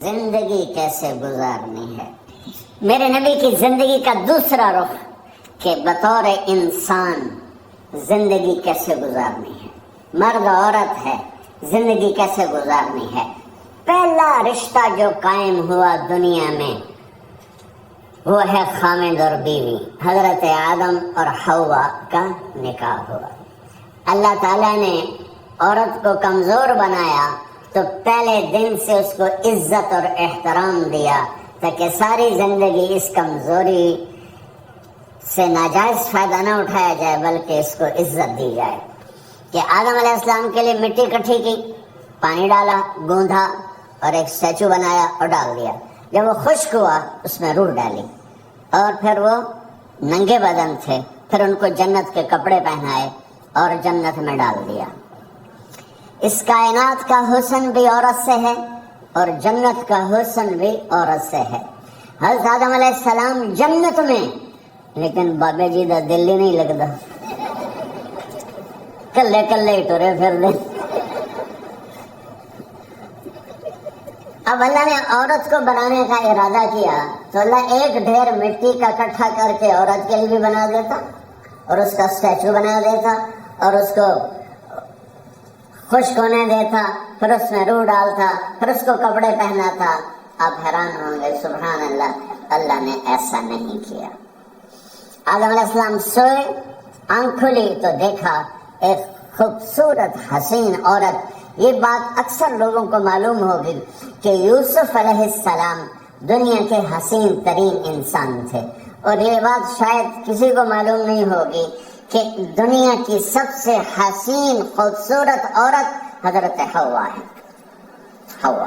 زندگی کیسے گزارنی ہے۔ میرے نبی کی زندگی کا دوسرا رخ کہ بطور انسان زندگی کیسے گزارنی ہے، مرد عورت ہے زندگی کیسے گزارنی ہے۔ پہلا رشتہ جو قائم ہوا دنیا میں وہ ہے خامد اور بیوی، حضرت آدم اور حوا کا نکاح ہوا۔ اللہ تعالیٰ نے عورت کو کمزور بنایا تو پہلے دن سے اس کو عزت اور احترام دیا تاکہ ساری زندگی اس کمزوری سے ناجائز فائدہ نہ اٹھایا جائے بلکہ اس کو عزت دی جائے۔ کہ آدم علیہ السلام کے لیے مٹی اکٹھی کی، پانی ڈالا، گوندھا اور ایک اسٹیچو بنایا اور ڈال دیا۔ جب وہ خشک ہوا اس میں روح ڈالی اور پھر وہ ننگے بدن تھے، پھر ان کو جنت کے کپڑے پہنائے اور جنت میں ڈال دیا۔ اس کائنات کا حسن بھی عورت سے ہے اور جنت کا حسن بھی عورت سے ہے۔ حضرت آدم علیہ السلام جنت میں، لیکن بابے جی دا دل ہی نہیں لگتا، کلے کلے ہی ٹرے پھر دے۔ اب اللہ نے عورت کو بنانے کا ارادہ کیا تو اللہ ایک ڈھیر مٹی کا اکٹھا کر کے عورت کے لیے بھی بنا دیتا اور اس کا اسٹیچو بنا دیتا اور اس کو خشک ہونے دیتا، پھر اس میں روح ڈالتا، پھر اس کو کپڑے پہناتا۔ آپ حیران ہوں گے، سبحان اللہ، اللہ نے ایسا نہیں کیا۔ آدم علیہ السلام سوئے، آنکھ کھلی تو دیکھا ایک خوبصورت حسین عورت۔ یہ بات اکثر لوگوں کو معلوم ہوگی کہ یوسف علیہ السلام دنیا کے حسین ترین انسان تھے، اور یہ بات شاید کسی کو معلوم نہیں ہوگی کہ دنیا کی سب سے حسین خوبصورت عورت حضرت حوا ہے۔ حوا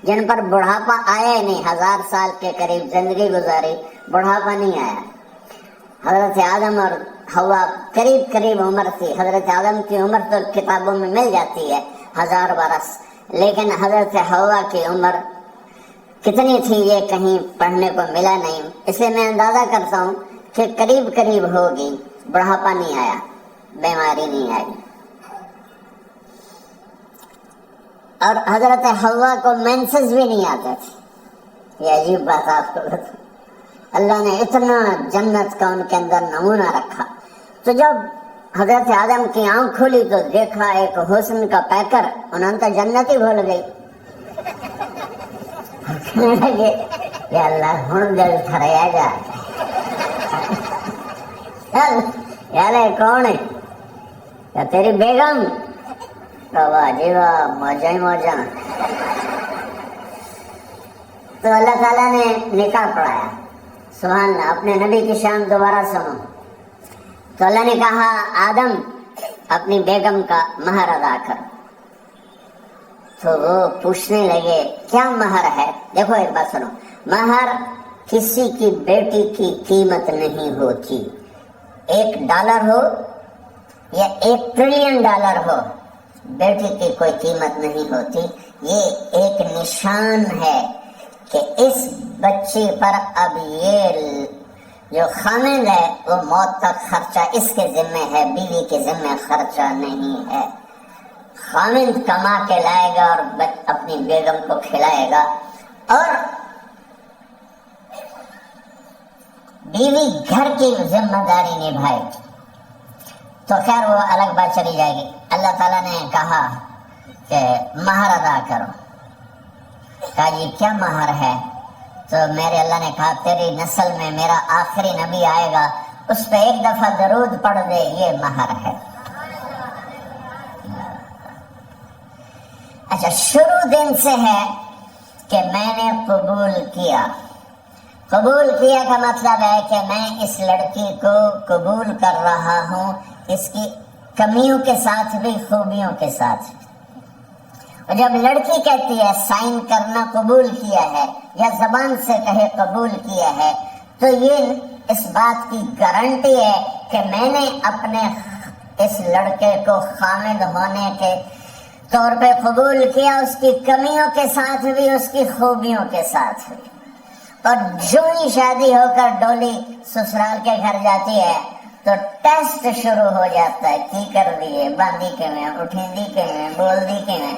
جن پر بڑھاپا آیا ہی نہیں، 1000 سال کے قریب زندگی گزاری، بڑھاپا نہیں آیا۔ حضرت آدم اور حوا قریب قریب عمر تھی۔ حضرت آدم کی عمر تو کتابوں میں مل جاتی ہے 1000 برس، لیکن حضرت حوا کی عمر کتنی تھی یہ کہیں پڑھنے کو ملا نہیں، اسے میں اندازہ کرتا ہوں کہ قریب قریب ہوگی۔ بڑھاپا نہیں آیا، بیماری نہیں آئی، اور حضرت حوا کو مینسز بھی نہیں آتے تھے۔ یہ عجیب بات آپ کو بتاؤں، اللہ نے اتنا جنت کا ان کے اندر نمونہ رکھا۔ تو جب حضرت آدم کی آنکھ کھلی تو دیکھا ایک حسن کا پیکر، انہوں تو جنت ہی بھول گئی۔ کہنے لگے یا اللہ ہن دل تھریا جا، یار کون ہے؟ یا تیری بیگم؟ واہ جی واہ، موجاں ہی موجاں۔ تو اللہ تعالیٰ نے نکاح پڑھایا۔ سبحان اللہ، اپنے نبی کی شان دوبارہ سنو۔ تو اللہ نے کہا آدم اپنی بیگم کا مہر ادا کر۔ تو وہ پوچھنے لگے کیا مہر ہے؟ دیکھو ایک بات سنو، مہر کسی کی بیٹی کی قیمت نہیں ہوتی۔ $1 ہو یا $1 ٹریلین ہو، بیٹی کی کوئی قیمت نہیں ہوتی۔ یہ ایک نشان ہے کہ اس بچی پر اب یہ جو خامد ہے وہ موت تک خرچہ اس کے ذمہ ہے، بیوی کے ذمہ خرچہ نہیں ہے۔ خامد کما کے لائے گا اور اپنی بیگم کو کھلائے گا، اور بیوی گھر کی ذمہ داری نبھائے گی۔ تو خیر وہ الگ بات چلی جائے گی۔ اللہ تعالیٰ نے کہا کہ مہر ادا کرو۔ کہا جی کیا مہر ہے؟ تو میرے اللہ نے کہا تیری نسل میں میرا آخری نبی آئے گا، اس پہ ایک دفعہ درود پڑھ دے، یہ مہر ہے۔ اچھا، شروع دن سے ہے کہ میں نے قبول کیا۔ قبول کیا کا مطلب ہے کہ میں اس لڑکی کو قبول کر رہا ہوں، اس کی کمیوں کے ساتھ بھی خوبیوں کے ساتھ بھی۔ اور جب لڑکی کہتی ہے سائن کرنا قبول کیا ہے، یا زبان سے کہے قبول کیا ہے، تو یہ اس بات کی گارنٹی ہے کہ میں نے اپنے اس لڑکے کو خامد ہونے کے طور پہ قبول کیا، اس کی کمیوں کے ساتھ بھی، اس کی خوبیوں کے ساتھ بھی۔ اور جو ہی شادی ہو کر ڈولی سسرال کے گھر جاتی ہے تو ٹیسٹ شروع ہو جاتا ہے، کی کر دیے، باندھی کے میں، اٹھیں دی کے میں، بول دی کے میں۔